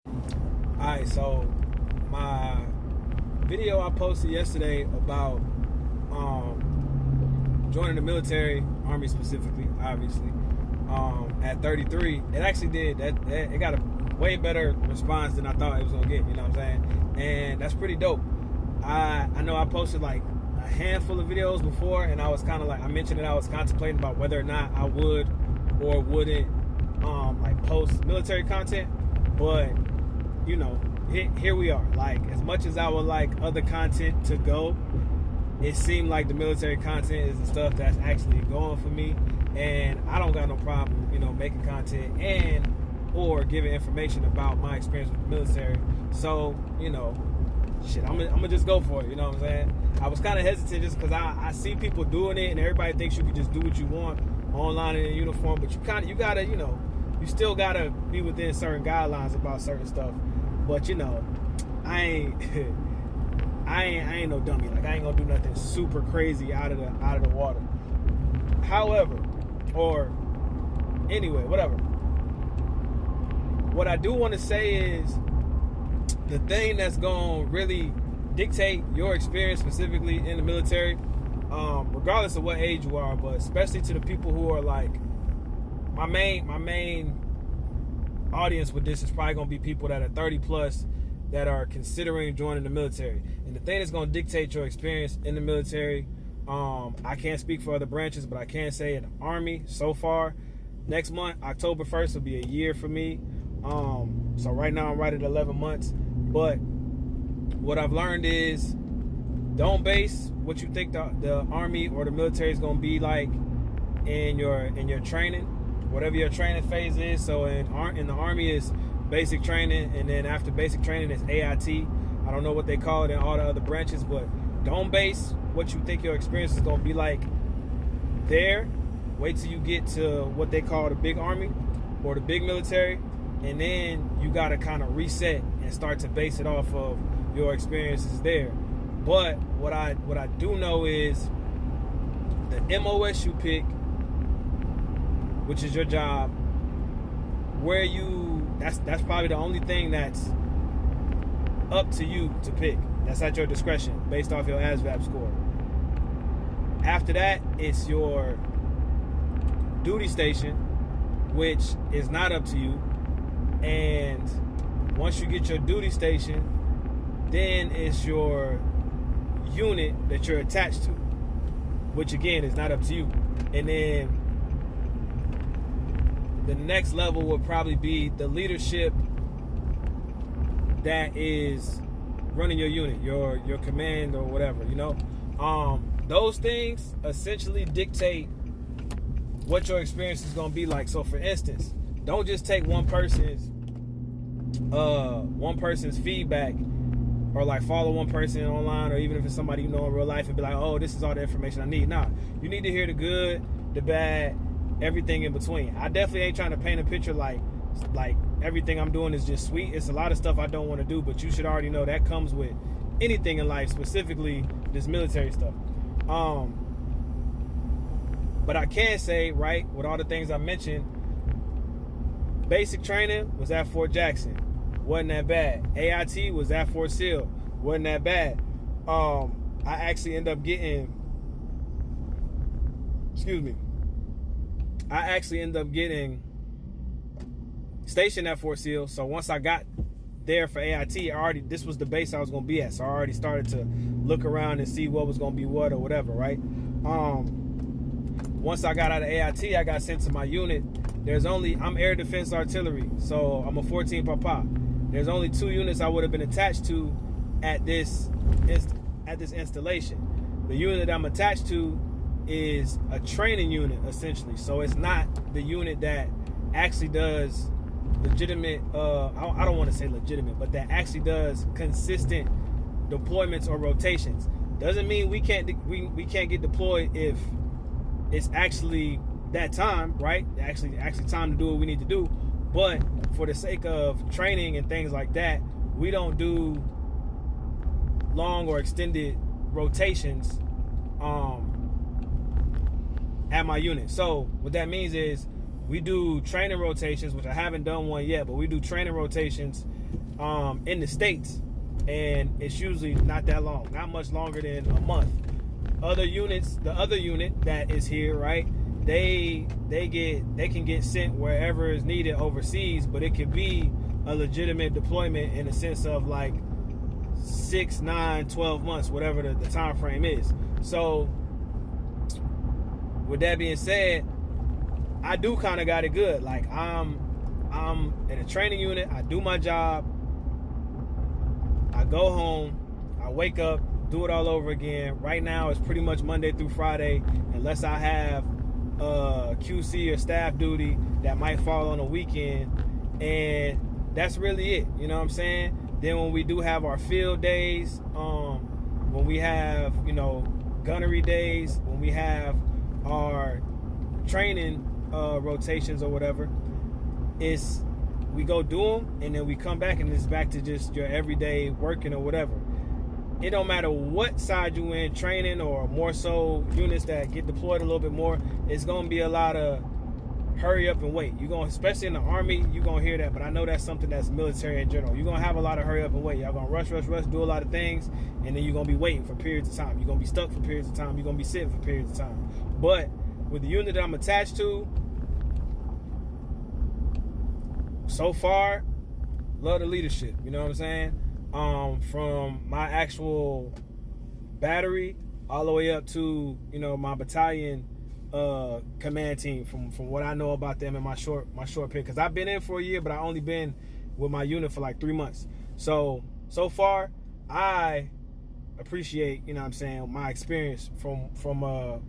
Alright, so my video I posted yesterday about joining the military, Army specifically, obviously, at 33, it actually did it got a way better response than I thought it was gonna get. You know what I'm saying? And that's pretty dope. I know I posted like a handful of videos before, and I was kind of like, I mentioned that I was contemplating about whether or not I would or wouldn't like post military content, but you know, here we are. Like, as much as I would like other content to go, it seemed like the military content is the stuff that's actually going for me, and I don't got no problem, you know, making content and or giving information about my experience with the military. So, you know, shit, I'm gonna just go for it. You know what I'm saying? I was kind of hesitant just because I see people doing it, and everybody thinks you can just do what you want online in a uniform, but you gotta, you know, you still gotta be within certain guidelines about certain stuff. But you know, I ain't I ain't no dummy. Like, I ain't gonna do nothing super crazy out of the water. However, or anyway, whatever. What I do want to say is the thing that's gonna really dictate your experience specifically in the military, regardless of what age you are, but especially to the people who are like my main audience with this is probably gonna be people that are 30 plus that are considering joining the military. And the thing that's gonna dictate your experience in the military, I can't speak for other branches, but I can say in the Army so far, next month, October 1st, will be a year for me. So right now I'm right at 11 months. But what I've learned is don't base what you think the Army or the military is gonna be like in your training, whatever your training phase is. So in the Army is basic training, and then after basic training is AIT. I don't know what they call it in all the other branches, but don't base what you think your experience is going to be like there. Wait till you get to what they call the big Army or the big military, and then you got to kind of reset and start to base it off of your experiences there. But what I do know is the MOS you pick, which is your job, where that's probably the only thing that's up to you to pick. That's at your discretion based off your ASVAB score. After that, it's your duty station, which is not up to you. And once you get your duty station, then it's your unit that you're attached to, which again is not up to you. And then the next level would probably be the leadership that is running your unit, your command or whatever, you know. Those things essentially dictate what your experience is going to be like. So for instance, don't just take one person's feedback, or like follow one person online, or even if it's somebody you know in real life, and be like, oh, this is all the information I need. Nah, you need to hear the good, the bad, everything in between. I definitely ain't trying to paint a picture like everything I'm doing is just sweet. It's a lot of stuff I don't want to do, but you should already know that comes with anything in life, specifically this military stuff. But I can say, right, with all the things I mentioned, basic training was at Fort Jackson, wasn't that bad. AIT was at Fort Sill, wasn't that bad. I actually ended up getting stationed at Fort Sill. So once I got there for AIT, this was the base I was going to be at. So I already started to look around and see what was going to be what or whatever, right? Once I got out of AIT, I got sent to my unit. I'm Air Defense Artillery, so I'm a 14 Papa. There's only 2 units I would have been attached to at this installation. The unit that I'm attached to is a training unit, essentially. So it's not the unit that actually does legitimate, I don't want to say legitimate, but that actually does consistent deployments or rotations. Doesn't mean we can't get deployed if it's actually that time, right? Actually time to do what we need to do. But for the sake of training and things like that, we don't do long or extended rotations at my unit. So what that means is we do training rotations, which I haven't done one yet, but we do training rotations in the States, and it's usually not that long, not much longer than a month. Other units, the other unit that is here, right? They can get sent wherever is needed overseas, but it could be a legitimate deployment in the sense of like 6, 9, 12 months, whatever the time frame is. So with that being said, I do kind of got it good. Like I'm in a training unit, I do my job, I go home, I wake up, do it all over again. Right now it's pretty much Monday through Friday, unless I have QC or staff duty that might fall on a weekend, and that's really it. You know what I'm saying? Then when we do have our field days, when we have, you know, gunnery days, when we have our training rotations or whatever, it's we go do them, and then we come back and it's back to just your everyday working or whatever. It don't matter what side you in, training or more so units that get deployed a little bit more, it's gonna be a lot of hurry up and wait. You're gonna, especially in the Army, you're gonna hear that, but I know that's something that's military in general. You're gonna have a lot of hurry up and wait. Y'all gonna rush, do a lot of things, and then you're gonna be waiting for periods of time. You're gonna be stuck for periods of time. You're gonna be sitting for periods of time. But with the unit that I'm attached to, so far, love the leadership. You know what I'm saying? From my actual battery all the way up to, you know, my battalion command team, from what I know about them in my short period, because I've been in for a year, but I only been with my unit for like 3 months. So far I appreciate, you know what I'm saying, my experience from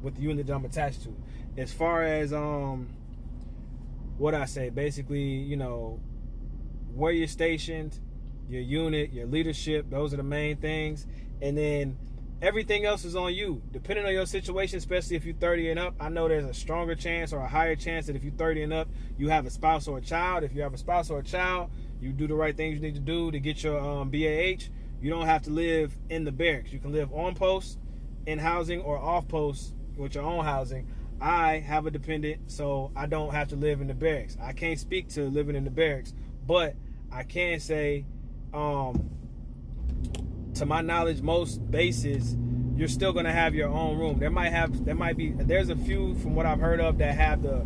with the unit that I'm attached to. As far as what I say, basically, you know, where you're stationed, your unit, your leadership, those are the main things. And then everything else is on you. Depending on your situation, especially if you're 30 and up, I know there's a stronger chance or a higher chance that if you're 30 and up, you have a spouse or a child. If you have a spouse or a child, you do the right things you need to do to get your BAH. You don't have to live in the barracks. You can live on post, in housing, or off post with your own housing. I have a dependent, so I don't have to live in the barracks. I can't speak to living in the barracks, but I can say, to my knowledge, most bases, you're still gonna have your own room. There's a few from what I've heard of that have the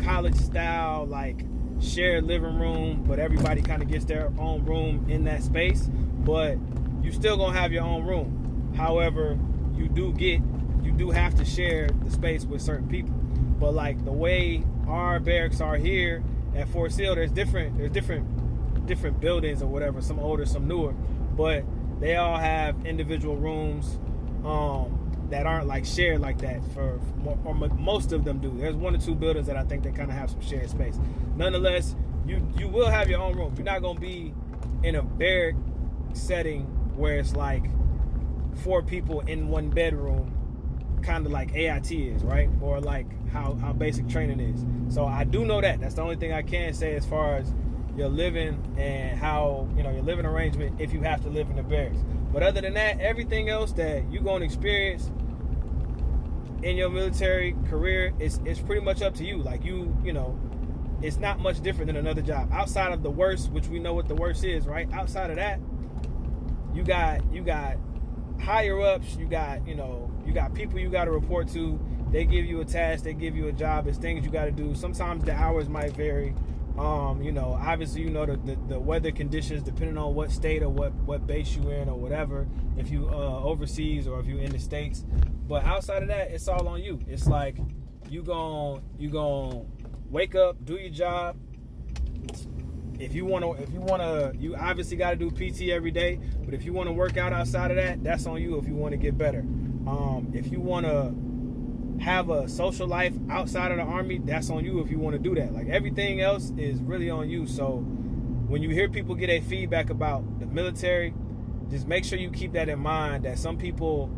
college style, like shared living room, but everybody kind of gets their own room in that space. But you still gonna have your own room. However, you do have to share the space with certain people. But like the way our barracks are here at Fort Sill, there's different buildings or whatever, some older, some newer, but they all have individual rooms that aren't like shared like that, or most of them do. There's 1 or 2 buildings that I think they kind of have some shared space. Nonetheless, you will have your own room. You're not gonna be in a barrack setting where it's like 4 people in 1 bedroom, kind of like AIT is, right? Or like how basic training is. So I do know that's the only thing I can say as far as your living and how, you know, your living arrangement if you have to live in the barracks. But other than that, everything else that you're going to experience in your military career, it's pretty much up to you. Like you know, it's not much different than another job. Outside of the worst, which we know what the worst is, right? Outside of that, you got higher ups, you got people you got to report to. They give you a task, they give you a job, it's things you got to do. Sometimes the hours might vary. You know, obviously, you know, the weather conditions, depending on what state or what base you in or whatever, if you overseas or if you in the States. But outside of that, it's all on you. It's like you gon' wake up, do your job. If you wanna, you obviously got to do PT every day. But if you want to work out outside of that, that's on you. If you want to get better, if you want to have a social life outside of the Army, that's on you if you want to do that. Like everything else is really on you. So when you hear people get a feedback about the military, just make sure you keep that in mind, that some people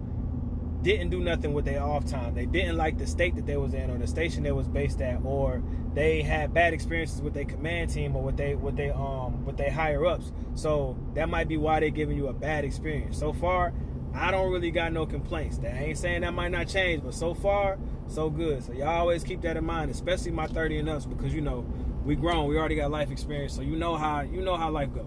didn't do nothing with their off time. They didn't like the state that they was in or the station they was based at, or they had bad experiences with their command team or with their higher ups. So that might be why they're giving you a bad experience. So far, I don't really got no complaints. That ain't saying that might not change, but so far, so good. So y'all always keep that in mind, especially my 30 and ups, because you know we grown, we already got life experience, so you know how life go.